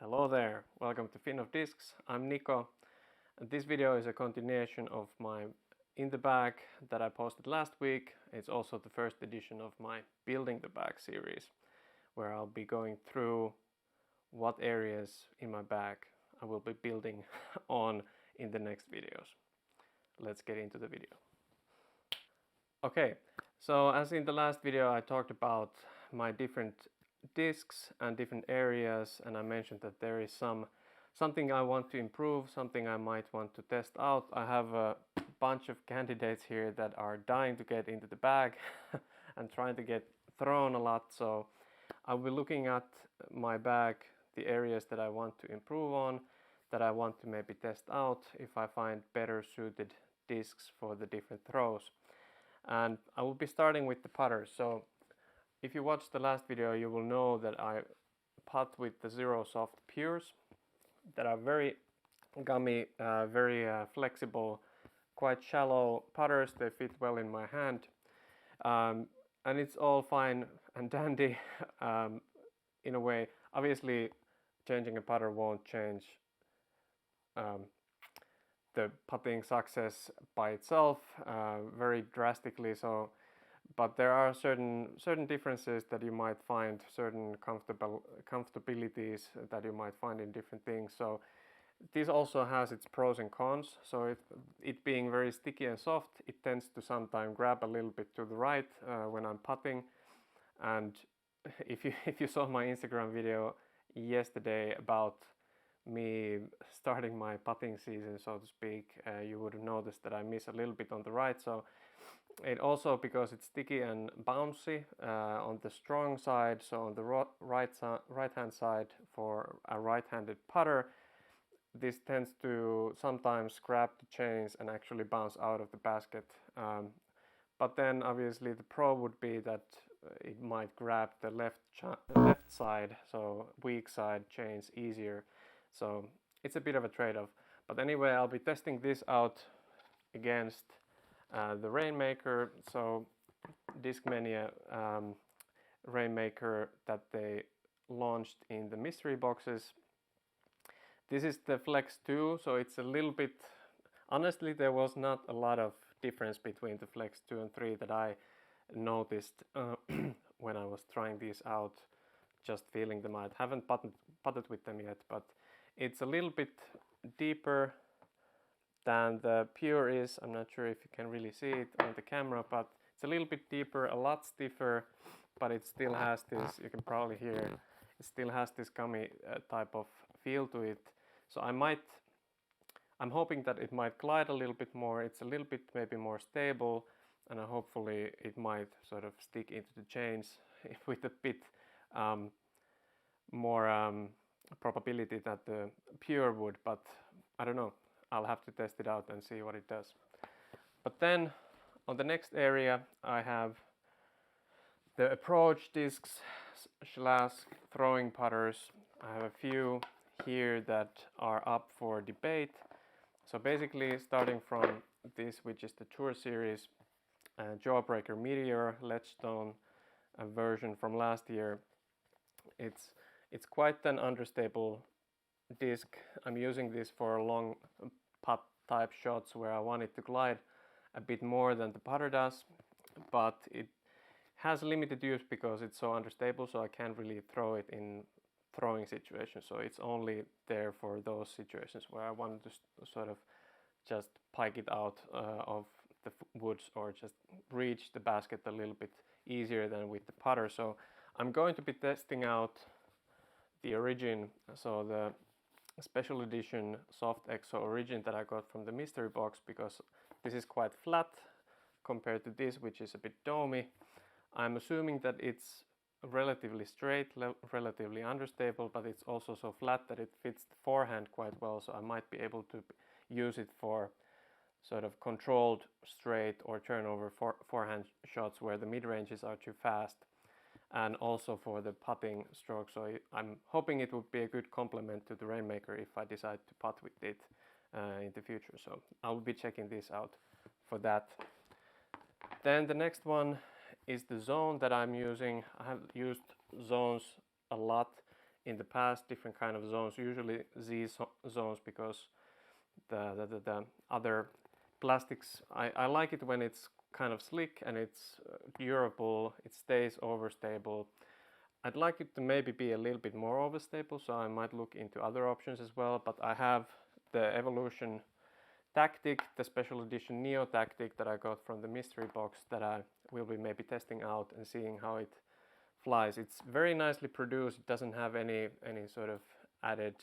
Hello there, welcome to Fin of Discs. I'm Nico, and this video is a continuation of my In the Bag that I posted last week. It's also the first edition of my Building the Bag series, where I'll be going through what areas in my bag I will be building on in the next videos. Let's get into the video. Okay, so as in the last video I talked about my different discs and different areas, and I mentioned that there is something I want to improve, something I might want to test out. I have a bunch of candidates here that are dying to get into the bag and trying to get thrown a lot, so I'll be looking at my bag, the areas that I want to improve on, that I want to maybe test out if I find better suited discs for the different throws. And I will be starting with the putters. So if you watched the last video, you will know that I putt with the Zero Soft Pures that are very gummy, very flexible, quite shallow putters. They fit well in my hand, and it's all fine and dandy in a way. Obviously, changing a putter won't change the putting success by itself very drastically. So, but there are certain differences that you might find, certain comfortabilities that you might find in different things. So this also has its pros and cons. So it being very sticky and soft, it tends to sometimes grab a little bit to the right when I'm putting. And if you saw my Instagram video yesterday about me starting my putting season, so to speak, you would have noticed that I miss a little bit on the right. So it also, because it's sticky and bouncy on the strong side, so on the right hand side for a right-handed putter, this tends to sometimes grab the chains and actually bounce out of the basket. But then obviously the pro would be that it might grab the left side, so weak side chains easier. So it's a bit of a trade-off. But anyway, I'll be testing this out against the Rainmaker. So Discmania Rainmaker that they launched in the mystery boxes. This is the Flex 2, so it's a little bit, honestly there was not a lot of difference between the Flex 2 and 3 that I noticed when I was trying these out, just feeling them out. Haven't putted with them yet, but it's a little bit deeper than the Pure is. I'm not sure if you can really see it on the camera, but it's a little bit deeper, a lot stiffer, but it still has this, you can probably hear, it still has this gummy type of feel to it. So I'm hoping that it might glide a little bit more. It's a little bit maybe more stable, and hopefully it might sort of stick into the chains with a bit more probability that the Pure would, but I don't know. I'll have to test it out and see what it does. But then on the next area I have the approach discs / throwing putters. I have a few here that are up for debate. So basically starting from this, which is the Tour Series Jawbreaker Meteor Ledgestone version from last year. It's quite an understable disc. I'm using this for long putt type shots where I want it to glide a bit more than the putter does, but it has limited use because it's so understable, so I can't really throw it in throwing situations. So it's only there for those situations where I wanted to sort of just pike it out of the woods or just reach the basket a little bit easier than with the putter. So I'm going to be testing out the Origin, so the special edition Soft Exo Origin that I got from the mystery box, because this is quite flat compared to this, which is a bit domey. I'm assuming that it's relatively straight, relatively understable, but it's also so flat that it fits the forehand quite well, so I might be able to use it for sort of controlled straight or turnover forehand shots where the mid-ranges are too fast, and also for the putting stroke. So I'm hoping it would be a good complement to the Rainmaker if I decide to putt with it in the future. So I'll be checking this out for that. Then the next one is the zone that I'm using. I have used zones a lot in the past different kind of zones, usually Z zones, because the other plastics, I like it when it's kind of slick and it's durable, it stays overstable. I'd like it to maybe be a little bit more overstable, so I might look into other options as well, but I have the Evolution Tactic, the special edition Neo Tactic that I got from the mystery box, that I will be maybe testing out and seeing how it flies. It's very nicely produced, it doesn't have any sort of added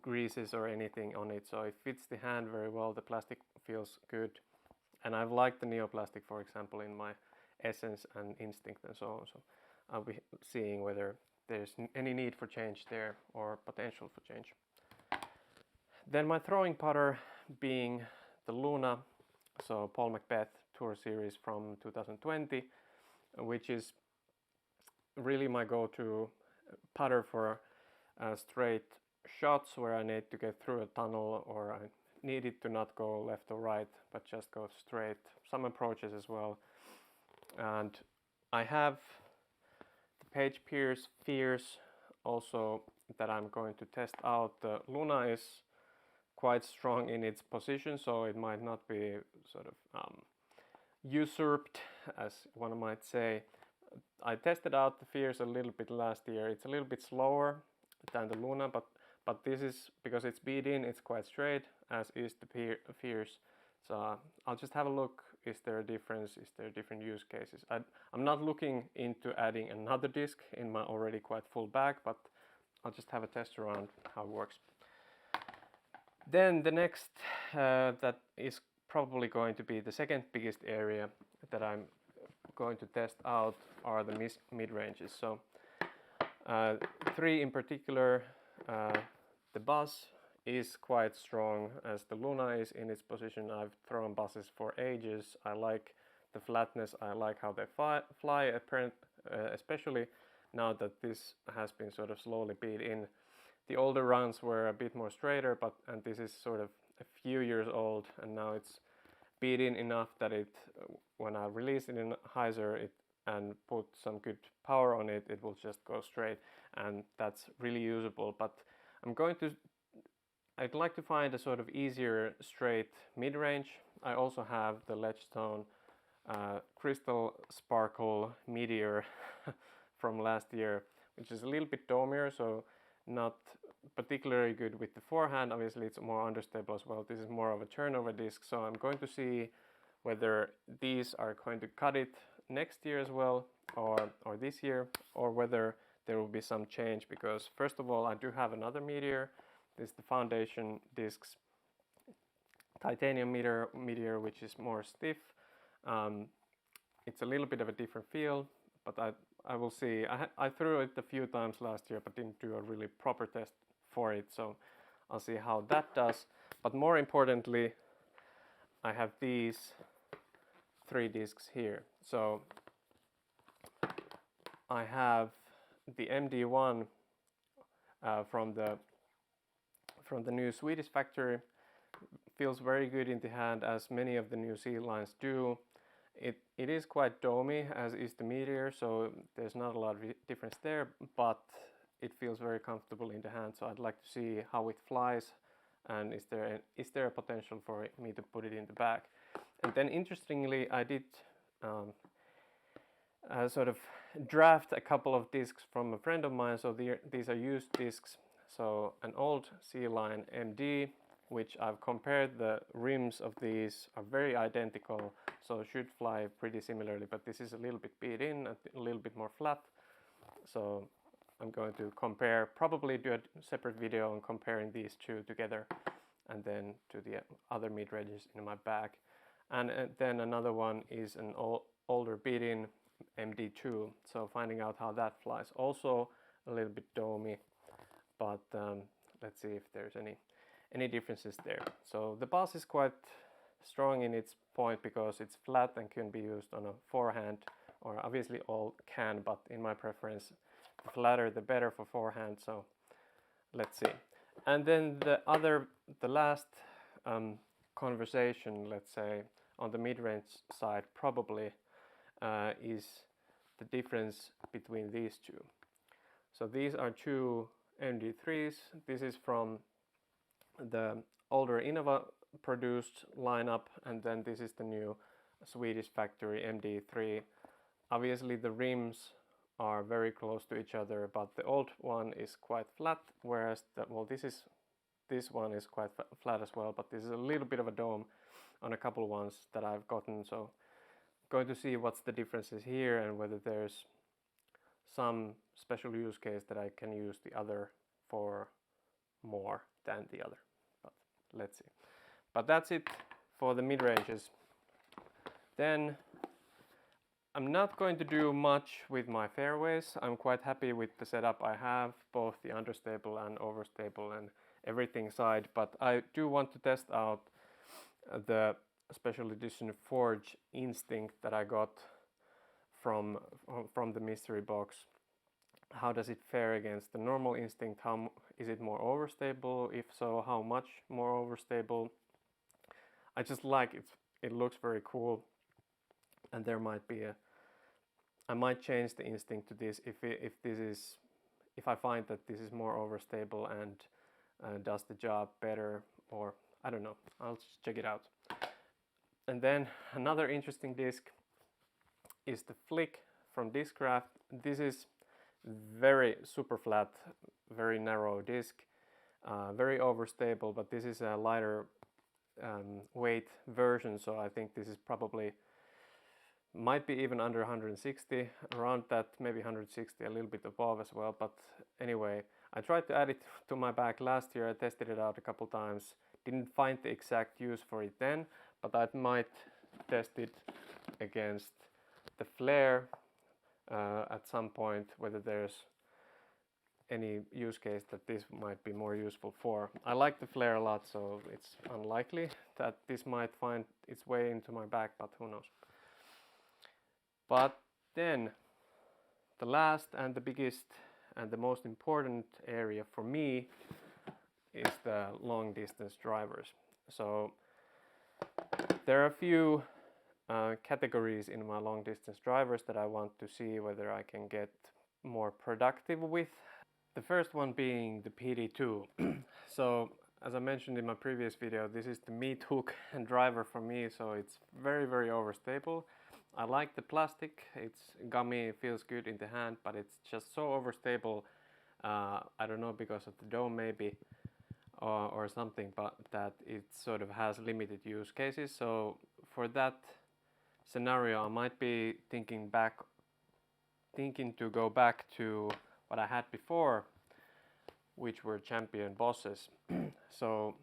greases or anything on it, so it fits the hand very well, the plastic feels good, and I've liked the Neoplastic, for example, in my Essence and Instinct and so on, so I'll be seeing whether there's any need for change there or potential for change. Then my throwing putter being the Luna, so Paul Macbeth Tour Series from 2020, which is really my go-to putter for straight shots where I need to get through a tunnel, or I need it to not go left or right but just go straight, some approaches as well. And I have the Page Pierce Fierce also that I'm going to test out. The Luna is quite strong in its position, so it might not be sort of usurped, as one might say. I tested out the Fierce a little bit last year. It's a little bit slower than the Luna, but this is, because it's beat in, it's quite straight, as is the Fierce. So I'll just have a look, is there a difference, is there different use cases. I'm not looking into adding another disc in my already quite full bag, but I'll just have a test around how it works. Then the next that is probably going to be the second biggest area that I'm going to test out are the mid-ranges. So three in particular. The Buzzz is quite strong, as the Luna is in its position. I've thrown Buzzes for ages. I like the flatness, I like how they fly, especially now that this has been sort of slowly beat in. The older runs were a bit more straighter, and this is sort of a few years old, and now it's beat in enough that it, when I release it in hyzer and put some good power on it, it will just go straight, and that's really usable. But I'd like to find a sort of easier straight mid-range. I also have the Ledgestone Crystal Sparkle Meteor from last year, which is a little bit domier, so not particularly good with the forehand. Obviously it's more understable as well. This is more of a turnover disc, so I'm going to see whether these are going to cut it next year as well, or this year, or whether there will be some change, because first of all, I do have another Meteor. This is the Foundation Discs Titanium Meteor, which is more stiff. It's a little bit of a different feel, but I will see. I threw it a few times last year, but didn't do a really proper test for it, so I'll see how that does. But more importantly, I have these three discs here. So I have the MD1 from the new Swedish factory. Feels very good in the hand, as many of the new C lines do. It is quite domey, as is the Meteor, so there's not a lot of difference there, but it feels very comfortable in the hand, so I'd like to see how it flies, and is there a potential for me to put it in the bag. And then interestingly, I did sort of draft a couple of discs from a friend of mine, so these are used discs. So an old C-line MD, which I've compared, the rims of these are very identical, so should fly pretty similarly, but this is a little bit beat in, a little bit more flat. So I'm going to compare, probably do a separate video on comparing these two together, and then to the other mid-ranges in my bag. And then another one is an older beat-in MD2, so finding out how that flies. Also a little bit domey, but let's see if there's any differences there. So the Buzzz is quite strong in its point because it's flat and can be used on a forehand, or obviously all can, but in my preference, the flatter the better for forehand, so let's see. And then the last conversation, let's say, on the mid-range side probably is the difference between these two. So these are two MD3s. This is from the older Innova produced lineup, and then this is the new Swedish factory MD3. Obviously the rims are very close to each other, but the old one is quite flat, whereas this one is quite flat as well, but this is a little bit of a dome on a couple ones that I've gotten, so going to see what's the differences here and whether there's some special use case that I can use the other for more than the other, but let's see. But that's it for the mid-ranges. Then I'm not going to do much with my fairways. I'm quite happy with the setup I have, both the understable and overstable and everything side, but I do want to test out the special edition Forge Instinct that I got from the mystery box. How does it fare against the normal Instinct? How is it more overstable? If so, how much more overstable? I just like it. It looks very cool, and there might be I might change the Instinct to this if I find that this is more overstable and does the job better, or I don't know. I'll just check it out. And then another interesting disc is the Flick from Discraft. This is very super flat, very narrow disc, very overstable, but this is a lighter weight version, so I think this is probably might be even under 160, around that, maybe 160, a little bit above as well. But anyway, I tried to add it to my bag last year. I tested it out a couple times, didn't find the exact use for it then, but I might test it against the Flare at some point, whether there's any use case that this might be more useful for. I like the Flare a lot, so it's unlikely that this might find its way into my bag, but who knows. But then the last and the biggest and the most important area for me is the long distance drivers. So there are a few categories in my long distance drivers that I want to see whether I can get more productive with. The first one being the PD2. So as I mentioned in my previous video, this is the meat hook and driver for me, so it's very, very overstable. I like the plastic, it's gummy, it feels good in the hand, but it's just so overstable. I don't know, because of the dome maybe, or something, but that it sort of has limited use cases. So for that scenario, I might be thinking to go back to what I had before, which were Champion Buzzes. So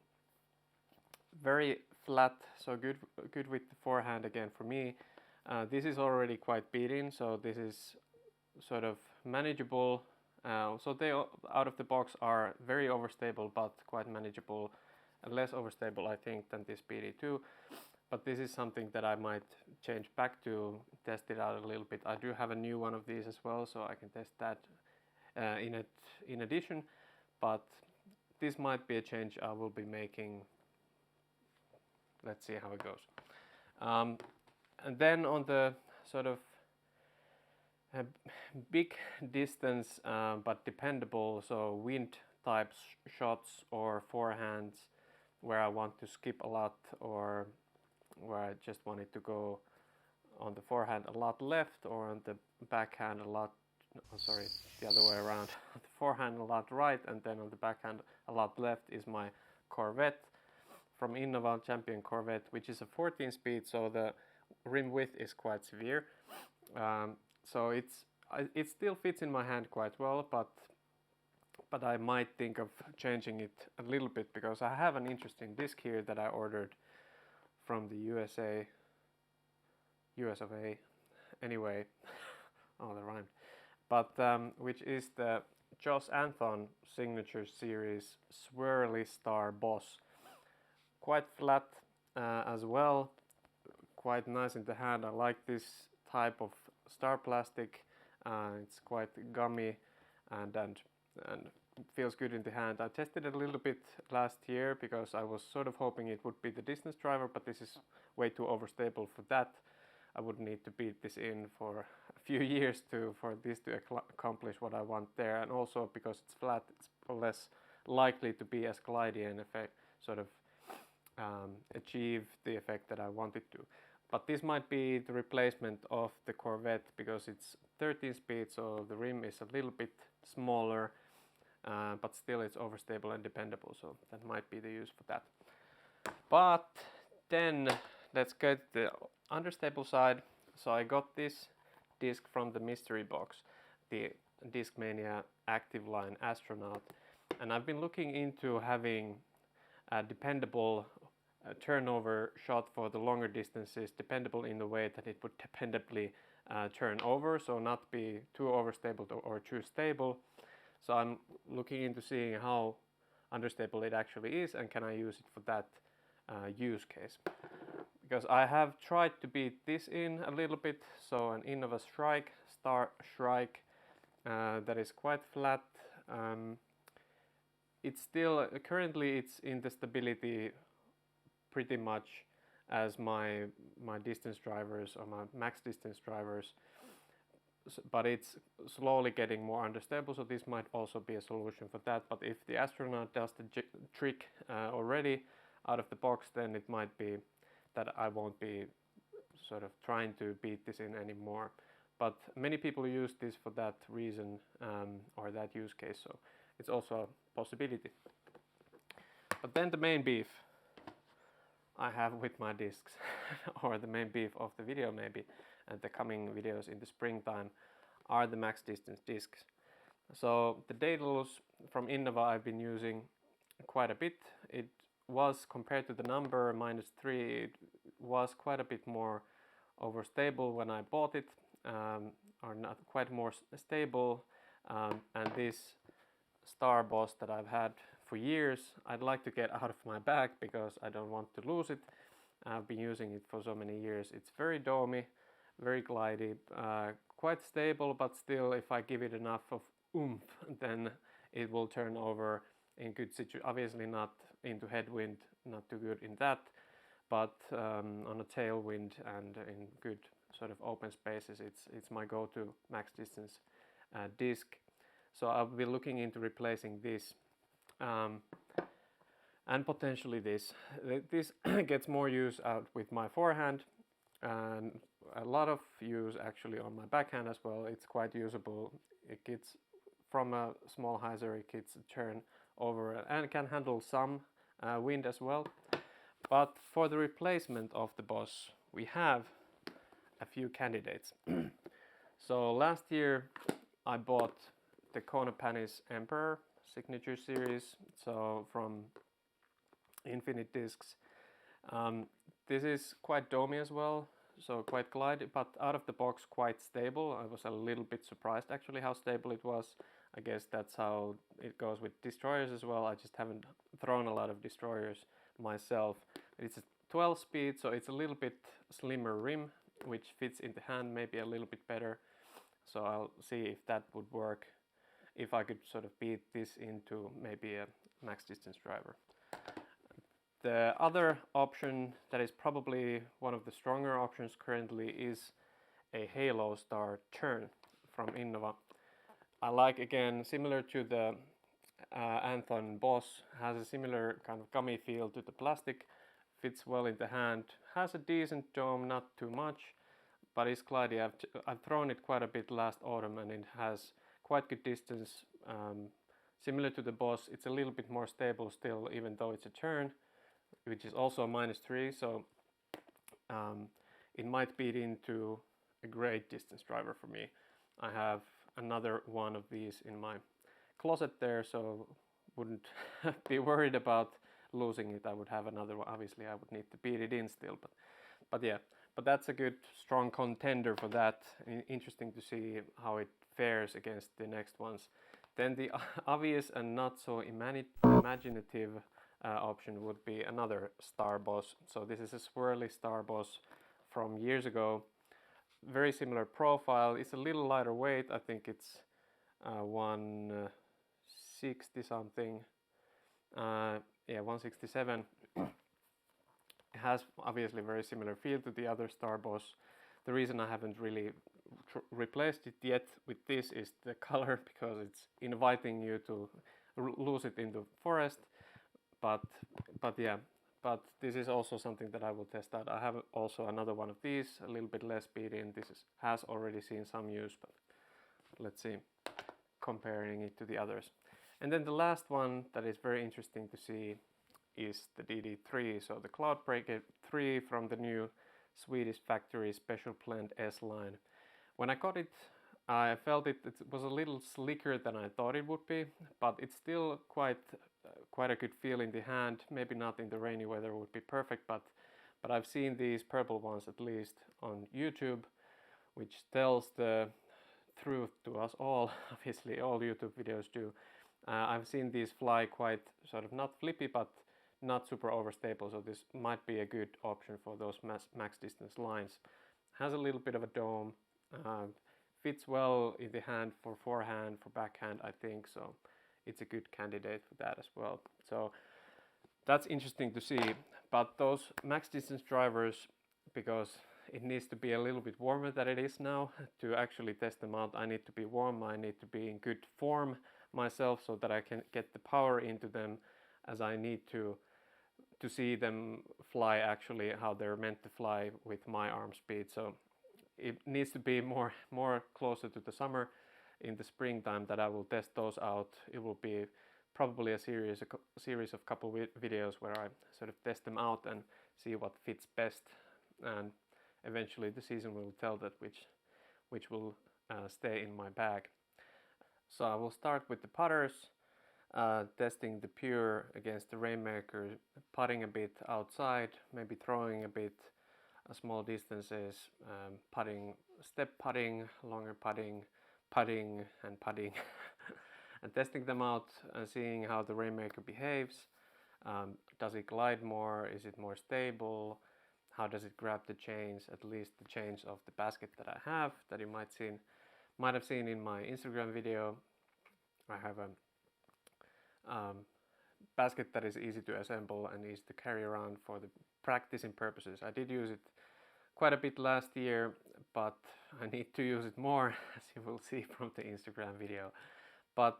very flat, so good with the forehand again for me. This is already quite beaten, so this is sort of manageable. So they out of the box are very overstable, but quite manageable, and less overstable I think than this PD2. But this is something that I might change back to, test it out a little bit. I do have a new one of these as well, so I can test that in addition. But this might be a change I will be making. Let's see how it goes. And then on the sort of big distance but dependable, so wind type shots or forehands where I want to skip a lot, or where I just wanted to go on the forehand a lot left, or on the backhand a lot, sorry, the other way around, the forehand a lot right, and then on the backhand a lot left, is my Corvette from Innova, Champion Corvette, which is a 14 speed, so the rim width is quite severe. So it still fits in my hand quite well, but I might think of changing it a little bit, because I have an interesting disc here that I ordered from the US of A, anyway, oh, that rhymed, but which is the Joss Anthon Signature Series Swirly Star Boss. Quite flat as well, quite nice in the hand. I like this type of star plastic. It's quite gummy and feels good in the hand. I tested it a little bit last year because I was sort of hoping it would be the distance driver, but this is way too overstable for that. I would need to beat this in for a few years for this to accomplish what I want there, and also because it's flat, it's less likely to be as glidey and effect sort of achieve the effect that I wanted to. But this might be the replacement of the Corvette because it's 13 speed, so the rim is a little bit smaller, but still it's overstable and dependable, so that might be the use for that. But then let's get the understable side. So I got this disc from the mystery box, the Discmania Active Line Astronaut, and I've been looking into having a dependable turnover shot for the longer distances, dependable in the way that it would dependably turn over, so not be too overstable or too stable. So I'm looking into seeing how understable it actually is, and can I use it for that use case. Because I have tried to beat this in a little bit, so an Innova Shrike, Star Shrike, that is quite flat. It's still, currently it's in the stability pretty much as my distance drivers or my max distance drivers, but it's slowly getting more understable, so this might also be a solution for that. But if the Astronaut does the trick already out of the box, then it might be that I won't be sort of trying to beat this in anymore. But many people use this for that reason or that use case, so it's also a possibility. But then the main beef I have with my discs, or the main beef of the video maybe, and the coming videos in the springtime, are the max distance discs. So the Daedalus from Innova I've been using quite a bit. It was, compared to the number -3, it was quite a bit more overstable when I bought it, or not quite more stable, and this Star Boss that I've had for years, I'd like to get out of my bag because I don't want to lose it. I've been using it for so many years. It's very domey, very glidey, quite stable, but still if I give it enough of oomph, then it will turn over in good situation. Obviously not into headwind, not too good in that, but on a tailwind and in good sort of open spaces, it's my go-to max distance disc. So I'll be looking into replacing this and potentially this. This gets more use out with my forehand and a lot of use actually on my backhand as well. It's quite usable. It gets from a small hyzer, it gets a turn over and can handle some wind as well. But for the replacement of the Buzzz, we have a few candidates. So last year I bought the Kona Panis Emperor Signature Series, so from Infinite Discs. This is quite domey as well, so quite glidey, but out of the box quite stable. I was a little bit surprised actually how stable it was. I guess that's how it goes with destroyers as well. I just haven't thrown a lot of destroyers myself. It's a 12 speed, so it's a little bit slimmer rim, which fits in the hand maybe a little bit better. So I'll see if that would work, if I could sort of beat this into maybe a max distance driver. The other option that is probably one of the stronger options currently is a Halo Star Turn from Innova. I like, again, similar to the Anthon Boss, has a similar kind of gummy feel to the plastic, fits well in the hand, has a decent dome, not too much, but it's glidey. I've thrown it quite a bit last autumn and it has quite good distance. Similar to the Boss, it's a little bit more stable still, even though it's a turn, which is also -3, so it might beat into a great distance driver for me. I have another one of these in my closet there, so wouldn't be worried about losing it. I would have another one. Obviously I would need to beat it in still, but yeah, but that's a good strong contender for that. Interesting to see how it fares against the next ones. Then the obvious and not so imaginative option would be another Star Boss. So this is a swirly Star Boss from years ago. Very similar profile. It's a little lighter weight. I think it's 160 something. Yeah, 167. It has obviously very similar feel to the other Star Boss, The reason I haven't really replaced it yet with this is the color, because it's inviting you to lose it in the forest. But yeah, but this is also something that I will test out. I have also another one of these, a little bit less speedy, and this has already seen some use, but let's see, comparing it to the others. And then the last one that is very interesting to see is the DD3, so the Cloudbreaker 3 from the new Swedish factory Special Blend S line. When I got it, I felt it was a little slicker than I thought it would be, but it's still quite a good feel in the hand. Maybe not in the rainy weather would be perfect, but I've seen these purple ones at least on YouTube, which tells the truth to us all. Obviously, all YouTube videos do. I've seen these fly quite sort of not flippy, but not super overstable, so this might be a good option for those max distance lines. Has a little bit of a dome, fits well in the hand for forehand, for backhand, I think, so it's a good candidate for that as well. So that's interesting to see. But those max distance drivers, because it needs to be a little bit warmer than it is now to actually test them out, I need to be warm, I need to be in good form myself so that I can get the power into them as I need to see them fly actually how they're meant to fly with my arm speed. So it needs to be more closer to the summer. In the springtime that I will test those out. It will be probably a series of couple videos where I sort of test them out and see what fits best, and eventually the season will tell that which will stay in my bag. So I will start with the putters, testing the Pure against the Rainmaker, putting a bit outside, maybe throwing a bit small distances, putting, step putting, longer putting and putting and testing them out and seeing how the Rainmaker behaves. Does it glide more? Is it more stable? How does it grab the chains, at least the chains of the basket that I have, that you might have seen in my Instagram video. I have a basket that is easy to assemble and easy to carry around for the practicing purposes. I did use it quite a bit last year, but I need to use it more, as you will see from the Instagram video. But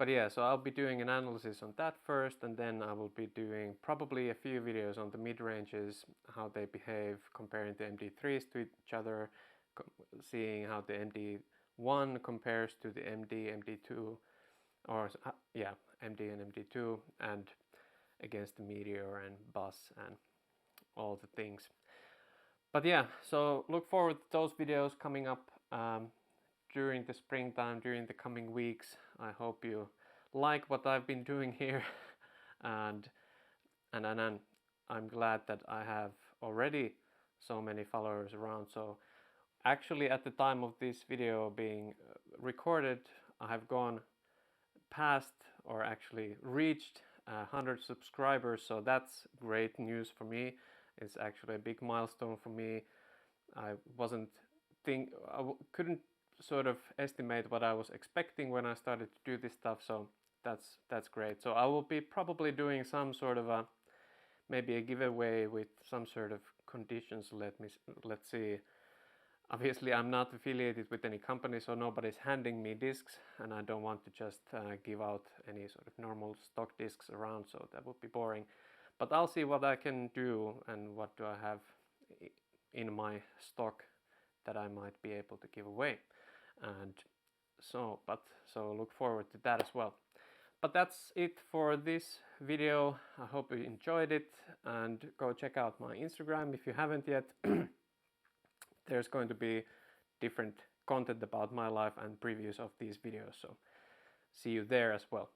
yeah, so I'll be doing an analysis on that first, and then I will be doing probably a few videos on the mid-ranges, how they behave, comparing the MD3s to each other, seeing how the MD1 compares to the MD2, or yeah, MD and MD2, and against the Meteor and Buzzz and all the things. But yeah, so look forward to those videos coming up during the springtime, during the coming weeks. I hope you like what I've been doing here, and I'm glad that I have already so many followers around. So actually, at the time of this video being recorded, I have gone past, or actually reached 100 subscribers, so that's great news for me. It's actually a big milestone for me. I couldn't sort of estimate what I was expecting when I started to do this stuff, so that's great. So I will be probably doing some sort of maybe a giveaway with some sort of conditions. Let's see. Obviously, I'm not affiliated with any company, so nobody's handing me discs, and I don't want to just give out any sort of normal stock discs around, so that would be boring. But I'll see what I can do and what do I have in my stock that I might be able to give away. And so look forward to that as well. But that's it for this video. I hope you enjoyed it, and go check out my Instagram if you haven't yet. There's going to be different content about my life and previews of these videos, so see you there as well.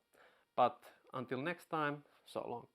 But until next time, so long.